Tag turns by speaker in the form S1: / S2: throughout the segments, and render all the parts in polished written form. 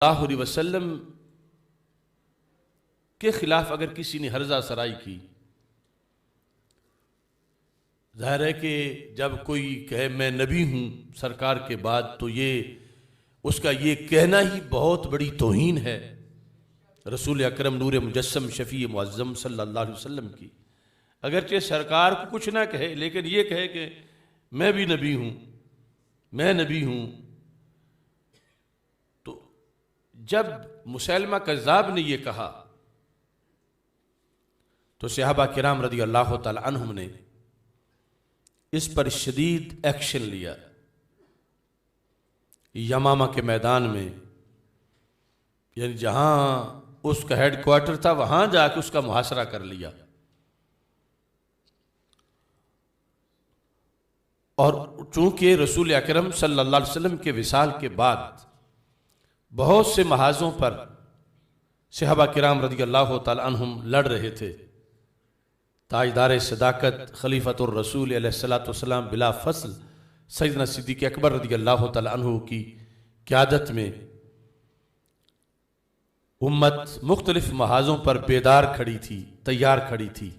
S1: सल्लल्लाहु अलैहि वसल्लम के खिलाफ अगर किसी ने हर्जा सराई की, जाहिर है कि जब कोई कहे मैं नबी हूं सरकार के बाद, तो ये उसका ये कहना ही बहुत बड़ी तौहीन है रसूल अकरम नूर मुजस्सम शफी मुअज़्ज़म सल्लल्लाहु अलैहि वसल्लम की। अगरचे सरकार को कुछ ना कहे, लेकिन ये कहे कि मैं भी नबी हूं, मैं नबी हूं। तो जब मुसैलमा कज़्ज़ाब ने यह कहा तो सहाबा किराम रज़ी अल्लाह तआला अन्हुम ने इस पर शदीद एक्शन लिया। यमामा के मैदान में, यानी जहां उसका हेडक्वार्टर था, वहां जाकर उसका मुहासरा कर लिया। और चूंकि रसूल अकरम सल्लल्लाहु अलैहि वसल्लम के विसाल के बाद बहुत से महाजों पर सहाबा किराम रज़ी अल्लाह तआला अन्हुम लड़ रहे थे, ताजदार सदाकत खलीफतुर रसूल अलैहिस्सलातु वस्सलाम बिला फसल सैयदना सिद्दीक़ अकबर रज़ी अल्लाह तआला अन्हु की क़यादत में उम्मत मुख्तलिफ महाजों पर बेदार खड़ी थी, तैयार खड़ी थी।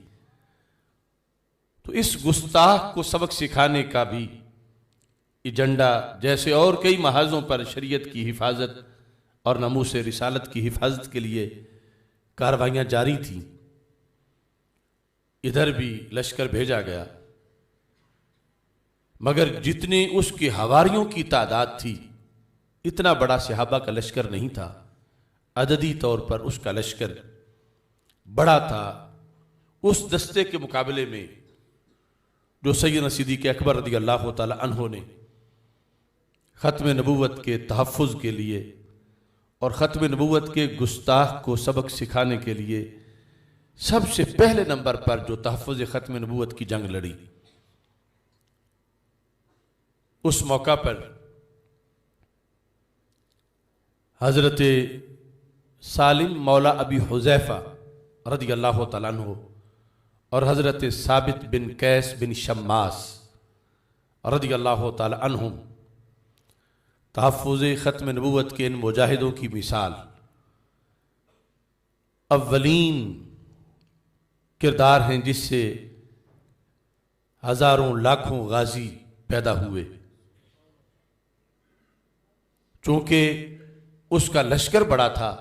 S1: तो इस गुस्ताख को सबक सिखाने का भी एजेंडा, जैसे और कई महाजों पर शरीयत की हिफाजत और नमूस रिसालत की हिफाजत के लिए कार्रवाइयाँ जारी थीं, इधर भी लश्कर भेजा गया। मगर जितने उसके हवारियों की तादाद थी, इतना बड़ा सहाबा का लश्कर नहीं था। अददी तौर पर उसका लश्कर बड़ा था उस दस्ते के मुकाबले में जो सैयदना सिद्दीक़ अकबर रज़ी अल्लाह तआला अन्हु ने ख़त्म नबूवत के तहफ़्फ़ुज़ के लिए और ख़त्म नबूवत के गुस्ताख को सबक सिखाने के लिए सबसे पहले नंबर पर जो तहफ़्फ़ुज़ ख़त्म नबूवत की जंग लड़ी। उस मौका पर हज़रत सालिम मौला अबी हुज़ैफ़ा रज़ी अल्लाह तआला अन्हु और हज़रत साबित बिन कैस बिन शम्मास रज़ी अल्लाह तआला अन्हुम तहफ़्फ़ुज़ ख़त्म नबूवत के इन मुजाहिदों की मिसाल, अव्वलीन किरदार हैं जिससे हजारों लाखों गाजी पैदा हुए। चूंकि उसका लश्कर बड़ा था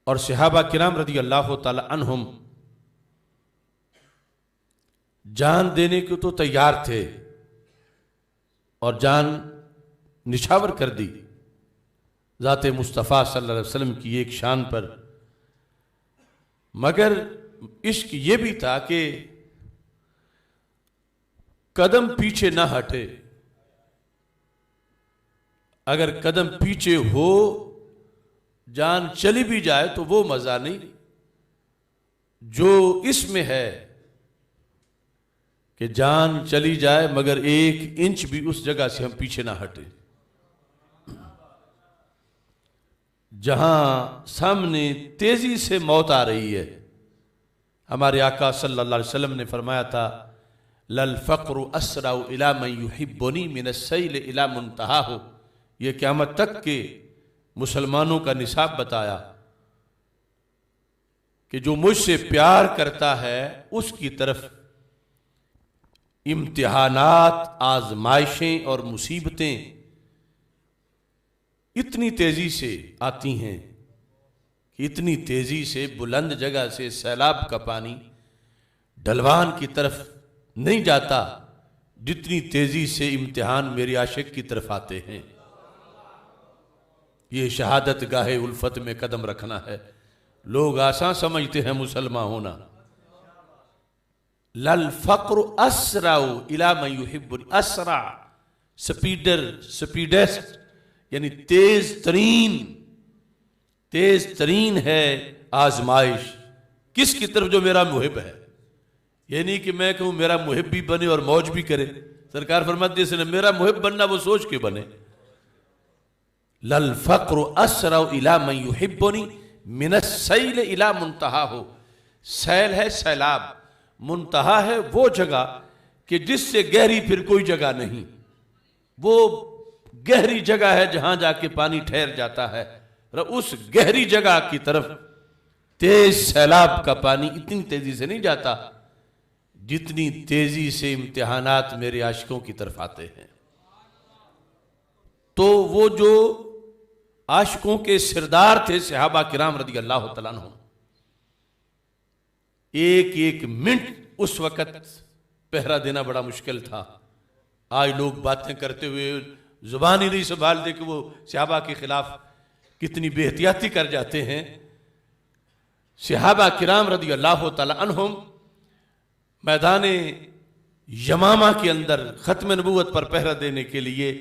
S1: और सहाबा किराम रज़ी अल्लाह तआला अन्हुम जान देने को तो तैयार थे और जान निछावर कर दी ज़ाते मुस्तफ़ा सल्लल्लाहु अलैहि वसल्लम की एक शान पर। मगर इश्क ये भी था कि कदम पीछे ना हटे। अगर कदम पीछे हो, जान चली भी जाए तो वो मजा नहीं जो इसमें है कि जान चली जाए मगर एक इंच भी उस जगह से हम पीछे ना हटे। जहां सामने तेजी से मौत आ रही है, हमारे आका सल्लल्लाहु अलैहि वसल्लम ने फरमाया था, लल फ़क़्रु अस्राउ इला मन युहिब्बुनी मिनस्सैल इला मुंतहाहु। ये क़यामत तक के मुसलमानों का निसाब बताया कि जो मुझसे प्यार करता है उसकी तरफ इम्तिहानात, आजमाइशें और मुसीबतें इतनी तेजी से आती हैं कि इतनी तेजी से बुलंद जगह से सैलाब का पानी ढलवान की तरफ नहीं जाता जितनी तेजी से इम्तिहान मेरे आशिक की तरफ आते हैं। ये शहादत गाहे उल्फत में कदम रखना है। लोग आसान समझते हैं मुसलमान होना। लल फ़क़्रु अस्राउ इला मन युहिब्बुनी। अस्रा स्पीडर, स्पीडेस्ट, यानी तेज तरीन है आजमाइश किसकी तरफ? जो मेरा मुहिब है। ये नहीं कि मैं कहूं मेरा मुहिब भी बने और मौज भी करे। सरकार फरमाती है इसने मेरा मुहिब बनना वो सोच के बने। लल फ़क़्रु अस्राउ इला मन युहिब्बुनी मिनस्सैल इला मुंतहाहु। सैल है सैलाब, मुंतहा है वो जगह कि जिससे गहरी फिर कोई जगह नहीं। वो गहरी जगह है जहां जाके पानी ठहर जाता है, और उस गहरी जगह की तरफ तेज सैलाब का पानी इतनी तेजी से नहीं जाता जितनी तेजी से इम्तिहानात मेरे आशिकों की तरफ आते हैं। तो वो जो आशिकों के सिरदार थे सहाबा किराम रदी अल्लाह तआला अन्हुम, एक एक मिनट उस वक़्त पहरा देना बड़ा मुश्किल था। आज लोग बातें करते हुए जुबान ही नहीं संभालते कि वो सहाबा के खिलाफ कितनी बेहतियाती कर जाते हैं। सहाबा किराम रदी अल्लाह तआला अन्हुम मैदान यमामा के अंदर ख़त्म नबूवत पर पहरा देने के लिए,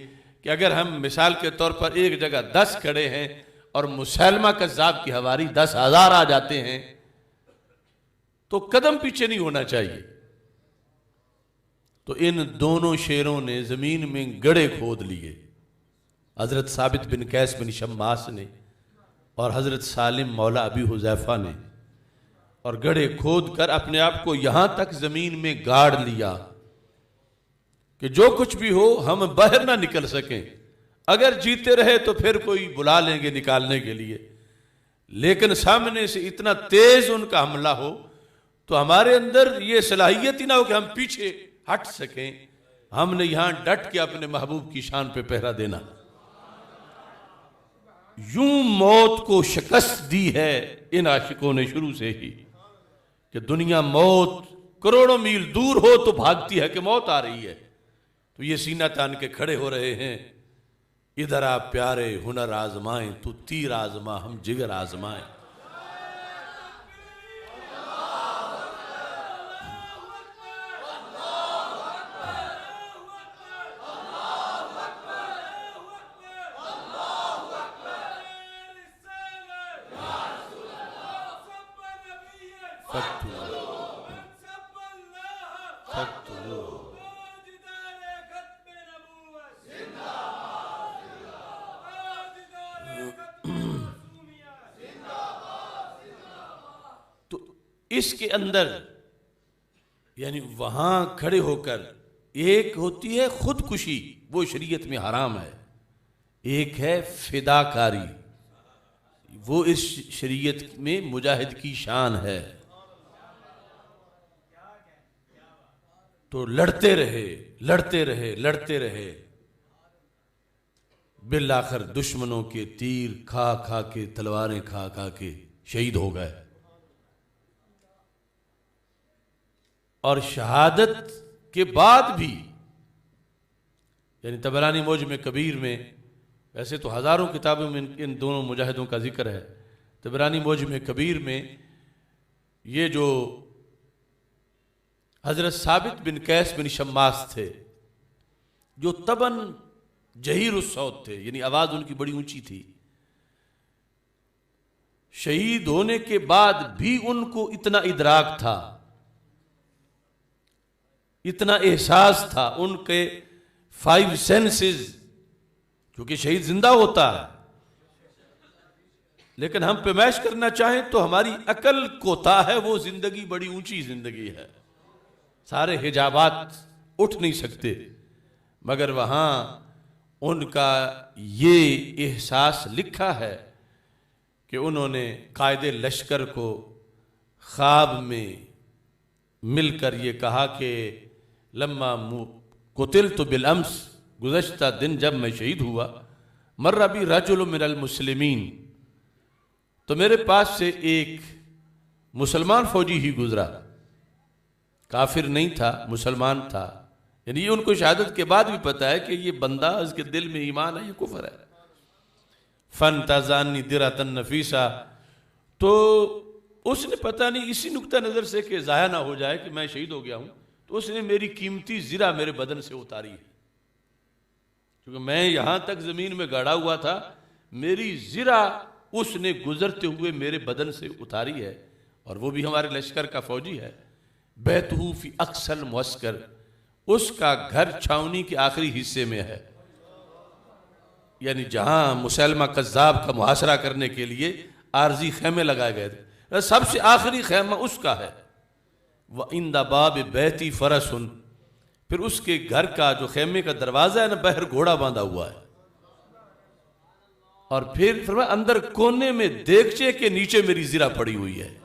S1: कि अगर हम मिसाल के तौर पर एक जगह 10 खड़े हैं और मुसैलमा कज़्ज़ाब की हवारी 10,000 आ जाते हैं तो कदम पीछे नहीं होना चाहिए। तो इन दोनों शेरों ने जमीन में गड़े खोद लिए, हजरत साबित बिन कैस बिन शम्मास ने और हजरत सालिम मौला अबी हुज़ैफा ने, और गड़े खोद कर अपने आप को यहां तक जमीन में गाड़ लिया कि जो कुछ भी हो हम बाहर ना निकल सकें। अगर जीते रहे तो फिर कोई बुला लेंगे निकालने के लिए, लेकिन सामने से इतना तेज उनका हमला हो तो हमारे अंदर ये सलाहियत ही ना हो कि हम पीछे हट सकें। हमने यहां डट के अपने महबूब की शान पे पहरा देना। यूं मौत को शिकस्त दी है इन आशिकों ने शुरू से ही, कि दुनिया मौत करोड़ों मील दूर हो तो भागती है कि मौत आ रही है, तो ये सीना तान के खड़े हो रहे हैं। इधर आप प्यारे हुनर आजमाएं, तू तीर आजमा हम जिगर आजमाएं। इसके अंदर यानी वहां खड़े होकर एक होती है खुदकुशी, वो शरीयत में हराम है, एक है फिदाकारी, वो इस शरीयत में मुजाहिद की शान है। तो लड़ते रहे लड़ते रहे लड़ते रहे, बिल आखिर दुश्मनों के तीर खा खा के, तलवारें खा खा के शहीद हो गए। और शहादत के बाद भी, यानी तबरानी मौजम कबीर में, वैसे तो हज़ारों किताबों में इन दोनों मुजाहिदों का जिक्र है, तबरानी मौजम कबीर में ये जो हज़रत साबित बिन कैस बिन शम्मास थे, जो तबन जहीर उस सौत थे, यानी आवाज़ उनकी बड़ी ऊंची थी, शहीद होने के बाद भी उनको इतना इदराक था, इतना एहसास था, उनके 5 सेंसेस, क्योंकि शहीद जिंदा होता है, लेकिन हम पैमाइश करना चाहें तो हमारी अकल कोता है, वो जिंदगी बड़ी ऊंची जिंदगी है, सारे हिजाबात उठ नहीं सकते, मगर वहां उनका ये एहसास लिखा है कि उन्होंने कायदे लश्कर को ख्वाब में मिलकर ये कहा कि लम्मा कुतिल तो बिलअम्स, गुज़श्ता दिन जब मैं शहीद हुआ, मर्रा बी रजुल मिनल मुस्लिमीन, तो मेरे पास से एक मुसलमान फौजी ही गुजरा, काफिर नहीं था, मुसलमान था, यानी ये उनको शहादत के बाद भी पता है कि ये बंदा, इसके दिल में ईमान है, ये कुफर है। फन ताजानी दिरातन नफीसा, तो उसने पता नहीं इसी नुक्ता नज़र से कि ज़ाया ना हो जाए कि मैं शहीद हो गया हूं, तो उसने मेरी कीमती ज़िरा मेरे बदन से उतारी है, क्योंकि मैं यहां तक ज़मीन में गाड़ा हुआ था, मेरी ज़िरा उसने गुजरते हुए मेरे बदन से उतारी है, और वो भी हमारे लश्कर का फौजी है। बैतहू फी अक्सल मुअस्कर, उसका घर छावनी के आखिरी हिस्से में है, यानी जहां मुसैलमा कज़्ज़ाब का मुहासरा करने के लिए आरजी खेमे लगाए गए थे, सबसे आखिरी खेमा उसका है। व इंदा बाब बैती फरसुन, फिर उसके घर का जो खेमे का दरवाज़ा है ना, बहर घोड़ा बांधा हुआ है, और फिर फरमाया अंदर कोने में देगचे के नीचे मेरी ज़िरा पड़ी हुई है।